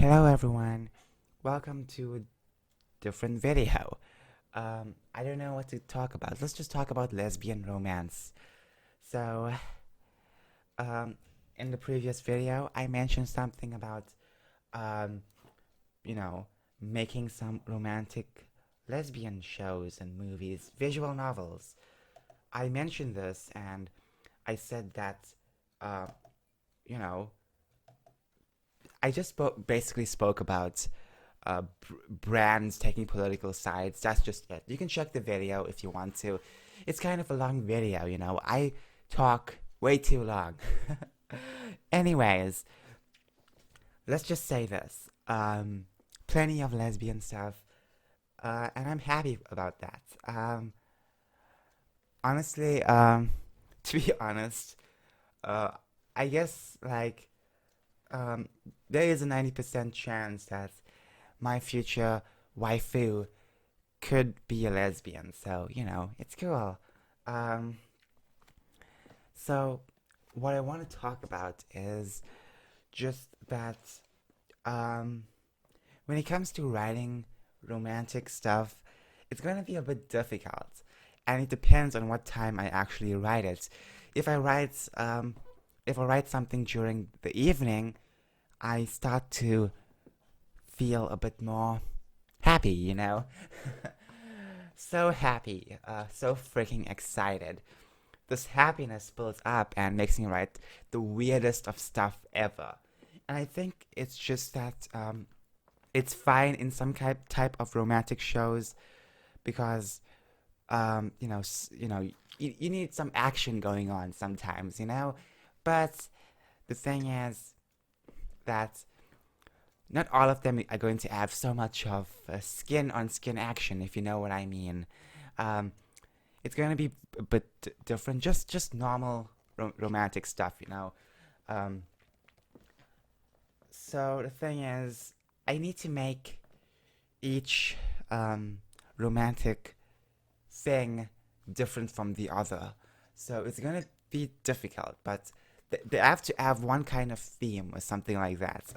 Hello everyone, welcome to a different video. I don't know what to talk about. Let's just talk about lesbian romance. So, um, in the previous video, I mentioned something about, um, you know, making some romantic lesbian shows and movies, visual novels. I mentioned this and I said that, uh, you know, I just basically spoke about brands taking political sides. That's just it. You can check the video if you want to. It's kind of a long video, you know. I talk way too long. Anyways, let's just say this. Plenty of lesbian stuff, and I'm happy about that. Honestly, to be honest, uh, I guess like um, there is a 90% chance that my future waifu could be a lesbian, so it's cool. Um, so what I want to talk about is just that um, when it comes to writing romantic stuff, it's gonna be a bit difficult, and it depends on what time I actually write it. If I write um, if I write something during the evening, I start to feel a bit more happy, So happy, so freaking excited. This happiness builds up and makes me write the weirdest of stuff ever. And I think it's just that it's fine in some type of romantic shows because you need some action going on sometimes. But the thing is that not all of them are going to have so much of skin on skin action, if you know what I mean. Um, it's going to be a bit different, just normal romantic stuff. Um, so the thing is, I need to make each romantic thing different from the other. So it's going to be difficult, but they have to have one kind of theme or something like that.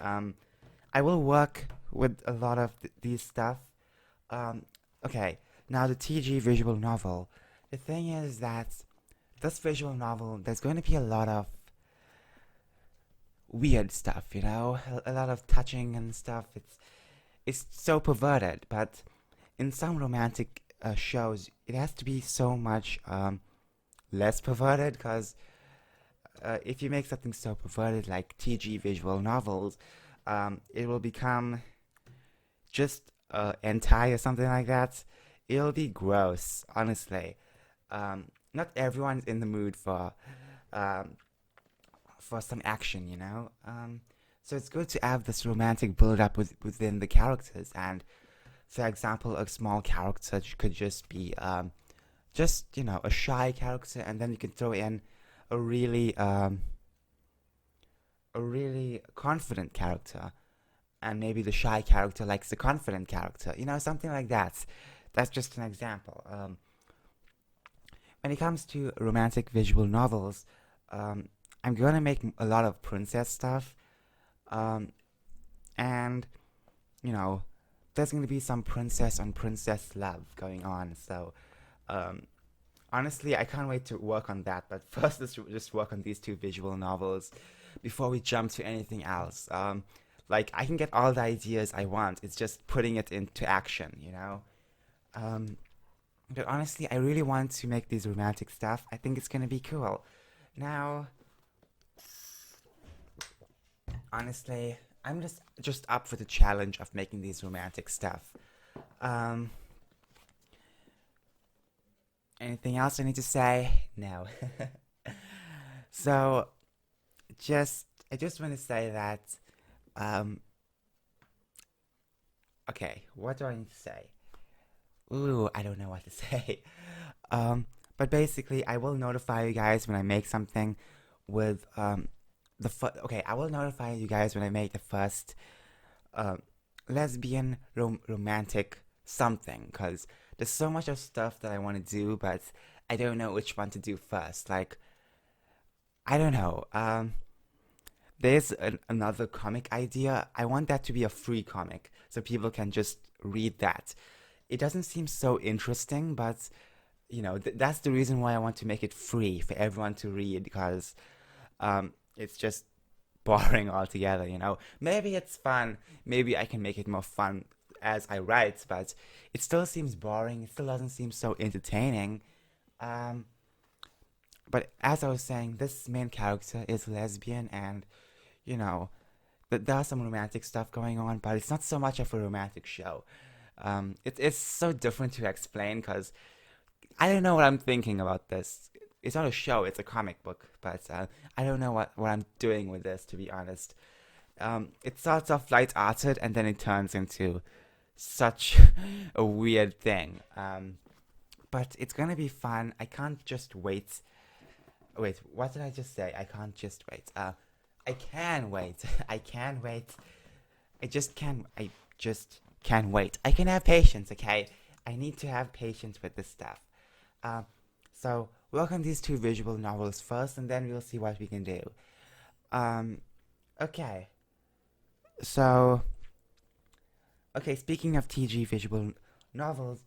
I will work with a lot of these stuff. Um, okay, now the TG visual novel. The thing is that this visual novel, there's going to be a lot of weird stuff, a lot of touching and stuff. It's so perverted, but in some romantic shows, it has to be so much less perverted because if you make something so perverted like TG visual novels, it will become just hentai or something like that. It'll be gross, honestly. Not everyone's in the mood um, for some action. So it's good to have this romantic build up within the characters. And for example, a small character could just be a shy character, and then you can throw in a really confident character, and maybe the shy character likes the confident character, something like that. That's just an example. When it comes to romantic visual novels, um, I'm gonna make a lot of princess stuff, um, and you know, there's gonna be some princess on princess love going on. So, um, honestly, I can't wait to work on that. But first, let's just work on these two visual novels before we jump to anything else. Like I can get all the ideas I want. It's just putting it into action. Um, but honestly, I really want to make these romantic stuff. I think it's gonna be cool. Now, honestly, I'm just up for the challenge of making these romantic stuff. Um, Anything else I need to say? No. So, I just want to say that um, okay, what do I need to say? Ooh, I don't know what to say. But basically, I will notify you guys when I make something with okay, I will notify you guys when I make the first um lesbian romantic something, because there's so much of stuff that I want to do, but I don't know which one to do first. Like, I don't know. there's another comic idea. I want that to be a free comic so people can just read that. It doesn't seem so interesting, but that's the reason why I want to make it free for everyone to read because it's just boring altogether. Maybe it's fun. Maybe I can make it more fun as I write, but it still seems boring. It still doesn't seem so entertaining. Um, but as I was saying, this main character is lesbian, and you know, there's some romantic stuff going on, but it's not so much of a romantic show. It's so different to explain because I don't know what I'm thinking about this. It's not a show; it's a comic book, but I don't know what I'm doing with this, to be honest. It starts off light-hearted, and then it turns into such a weird thing. But it's gonna be fun. I can't just wait. Wait, what did I just say? I can't just wait. I can wait. I can wait. I just can. I just can wait. I can have patience, okay? I need to have patience with this stuff. Uh, so work on these two visual novels first, and then we'll see what we can do. Um, okay. So, okay. Speaking of TG visual novels,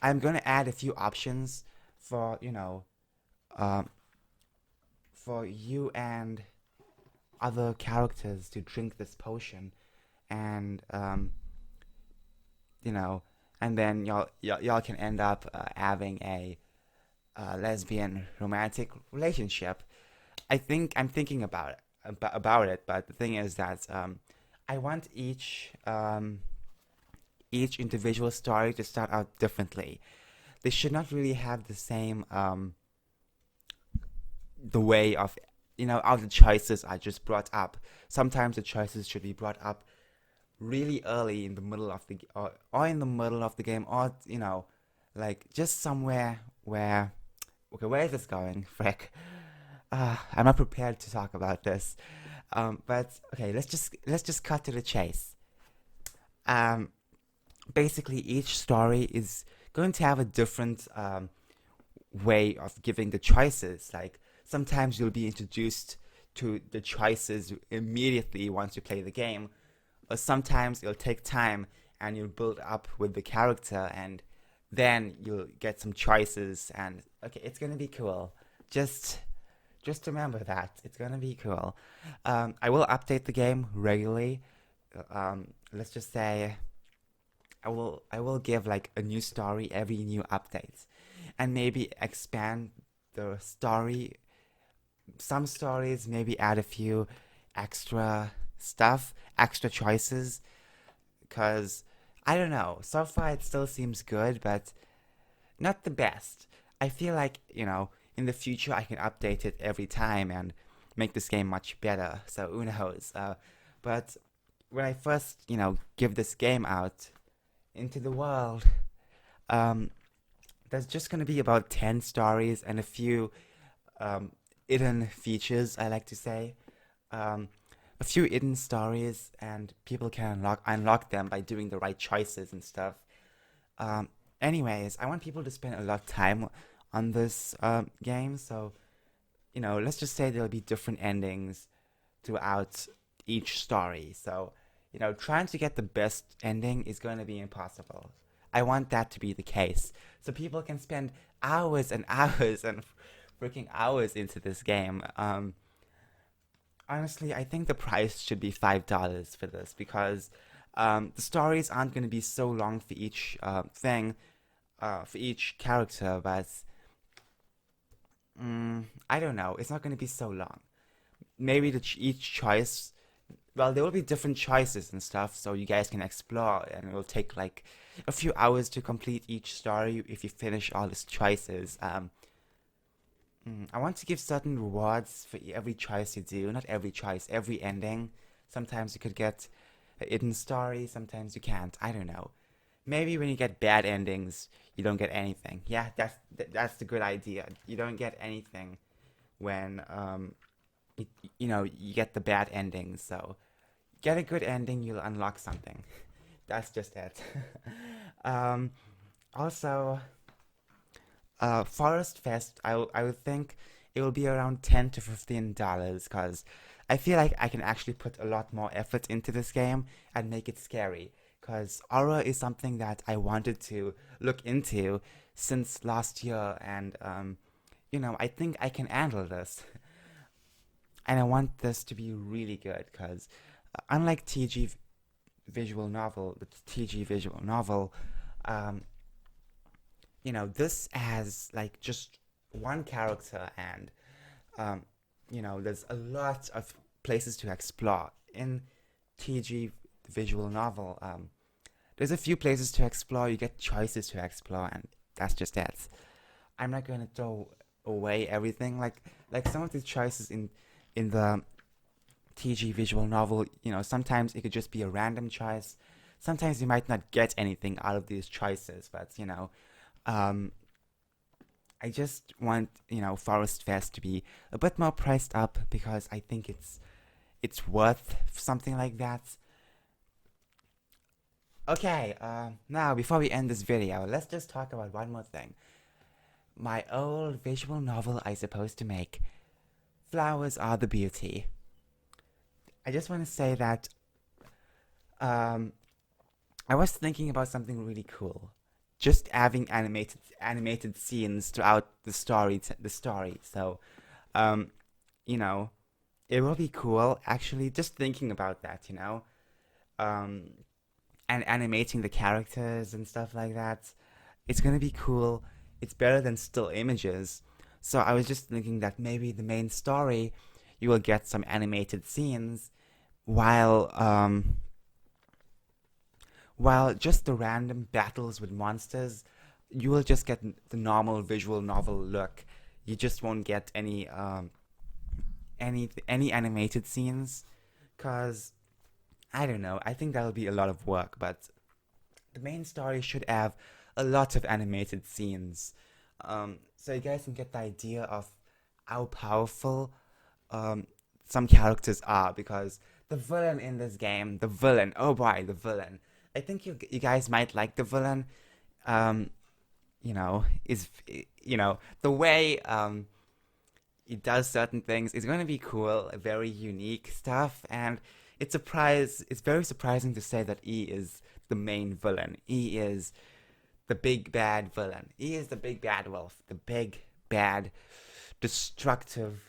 I'm gonna add a few options for um, for you and other characters to drink this potion, and you know, and then y'all can end up having a lesbian romantic relationship. I think I'm thinking about it, but the thing is that I want each individual story to start out differently. They should not really have the same the way of how the choices are just brought up. Sometimes the choices should be brought up really early in the middle of the or in the middle of the game, or like just somewhere where, okay, where is this going, frick? I'm not prepared to talk about this. But okay, let's just cut to the chase. Um, Basically, each story is going to have a different way of giving the choices. Like sometimes you'll be introduced to the choices immediately once you play the game, or sometimes it'll take time and you'll build up with the character, and then you'll get some choices. And okay, it's gonna be cool. Just just remember that it's gonna be cool. I will update the game regularly. Let's just say I will give like a new story every new update, and maybe expand the story. Some stories maybe add a few extra stuff, extra choices, because I don't know. So far, it still seems good, but not the best. I feel like, in the future, I can update it every time and make this game much better. So who knows? But when I first, give this game out into the world, um, there's just going to be about 10 stories and a few um, hidden features, I like to say. Um, a few hidden stories, and people can unlock them by doing the right choices and stuff. Um, Anyways, I want people to spend a lot of time on this game, so let's just say there'll be different endings throughout each story. So, trying to get the best ending is going to be impossible. I want that to be the case, so people can spend hours and hours and freaking hours into this game. Honestly, I think the price should be $5 for this because the stories aren't going to be so long for each thing, for each character, but I don't know. It's not going to be so long. Maybe each choice, well, there will be different choices and stuff, so you guys can explore, and it will take like a few hours to complete each story if you finish all these choices. I want to give certain rewards for every choice you do. Not every choice, every ending. Sometimes you could get a hidden story, sometimes you can't. I don't know. Maybe when you get bad endings, you don't get anything. Yeah, that's the good idea. You don't get anything when you, you get the bad endings. So get a good ending, you'll unlock something. That's just it. um, Also, Forest Fest, I would think it will be around $10 to $15 because I feel like I can actually put a lot more effort into this game and make it scary. Because horror is something that I wanted to look into since last year, and I think I can handle this. And I want this to be really good because, unlike the TG visual novel, um, this has like just one character, and um, there's a lot of places to explore in TG visual novel. There's a few places to explore. You get choices to explore, and that's just it. I'm not gonna throw away everything. Like some of the choices in the TG visual novel, sometimes it could just be a random choice. Sometimes you might not get anything out of these choices, but um, I just want Forest Fest to be a bit more priced up because I think it's worth something like that. Okay, now before we end this video, let's just talk about one more thing. My old visual novel I supposed to make, Flowers Are the Beauty. I just want to say that um, I was thinking about something really cool. Just having animated scenes throughout the story. So, um, you know, it will be cool actually just thinking about that, Um, and animating the characters and stuff like that. It's gonna be cool. It's better than still images. So I was just thinking that maybe the main story, you will get some animated scenes, while just the random battles with monsters, you will just get the normal visual novel look. You just won't get any animated scenes, cause I don't know. I think that'll be a lot of work, but the main story should have a lot of animated scenes, so you guys can get the idea of how powerful um, some characters are. Because the villain in this game, oh boy, the villain. I think you guys might like the villain. Is the way he does certain things is going to be cool, very unique stuff, and it's very surprising to say that he is the main villain. He is the big bad villain. He is the big bad wolf, the big bad destructive.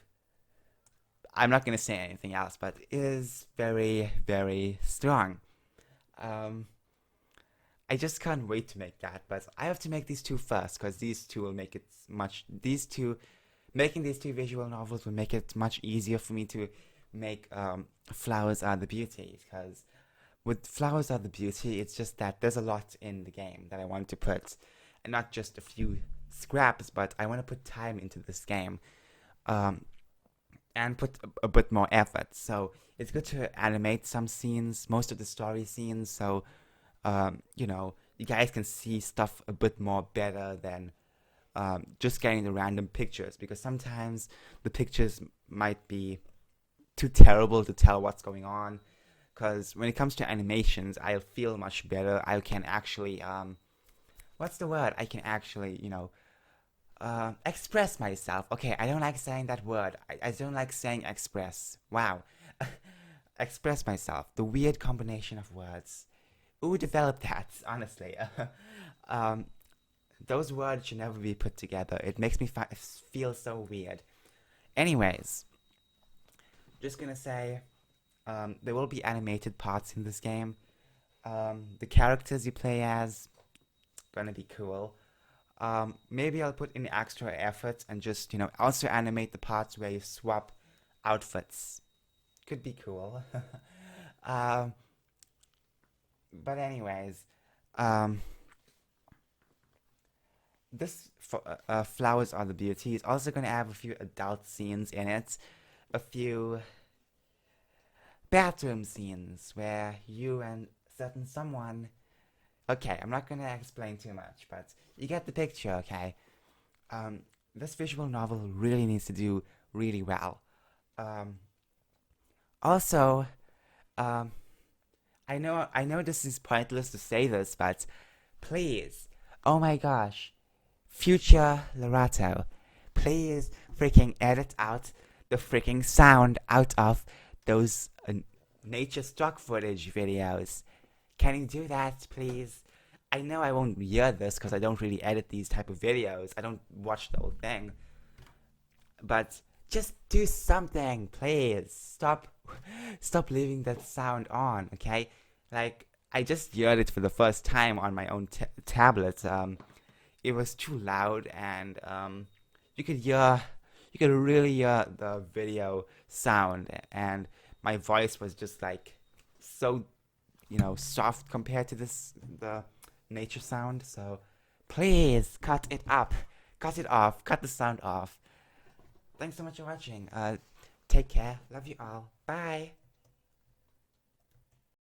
I'm not gonna say anything else, but is very very strong. Um, I just can't wait to make that, but I have to make these two first because these two will make it much. Making these two visual novels will make it much easier for me to make Flowers Are the Beauty. Because with Flowers Are the Beauty, it's just that there's a lot in the game that I want to put, and not just a few scraps, but I want to put time into this game, um, and put a bit more effort. So it's good to animate some scenes, most of the story scenes, so you guys can see stuff a bit more better than just getting the random pictures, because sometimes the pictures might be too terrible to tell what's going on. Because when it comes to animations, I feel much better. I can actually, what's the word? I can actually, express myself. Okay, I don't like saying that word. I don't like saying express. Wow. Express myself. The weird combination of words. Who developed that, honestly? um, those words should never be put together. It makes me feel so weird. Anyways, just gonna say, there will be animated parts in this game. The characters you play as, gonna be cool. Maybe I'll put in extra effort and just, also animate the parts where you swap outfits. Could be cool. um, but anyways, um, Flowers Are the Beauty is also gonna have a few adult scenes in it, a few bathroom scenes where you and certain someone. Okay, I'm not gonna explain too much, but you get the picture, okay? This visual novel really needs to do really well. Um, Also, um, I know this is pointless to say this, but please, oh my gosh, future Lorato, please freaking edit out the freaking sound out of those nature stock footage videos. Can you do that, please? I know I won't hear this because I don't really edit these type of videos. I don't watch the whole thing. But just do something, please. Stop leaving that sound on, okay? Like, I just heard it for the first time on my own tablet. It was too loud, and you could hear, you could really hear the video sound, and my voice was just like so, soft compared to the nature sound. So please cut it up, cut it off, cut the sound off. Thanks so much for watching. Take care. Love you all. Bye.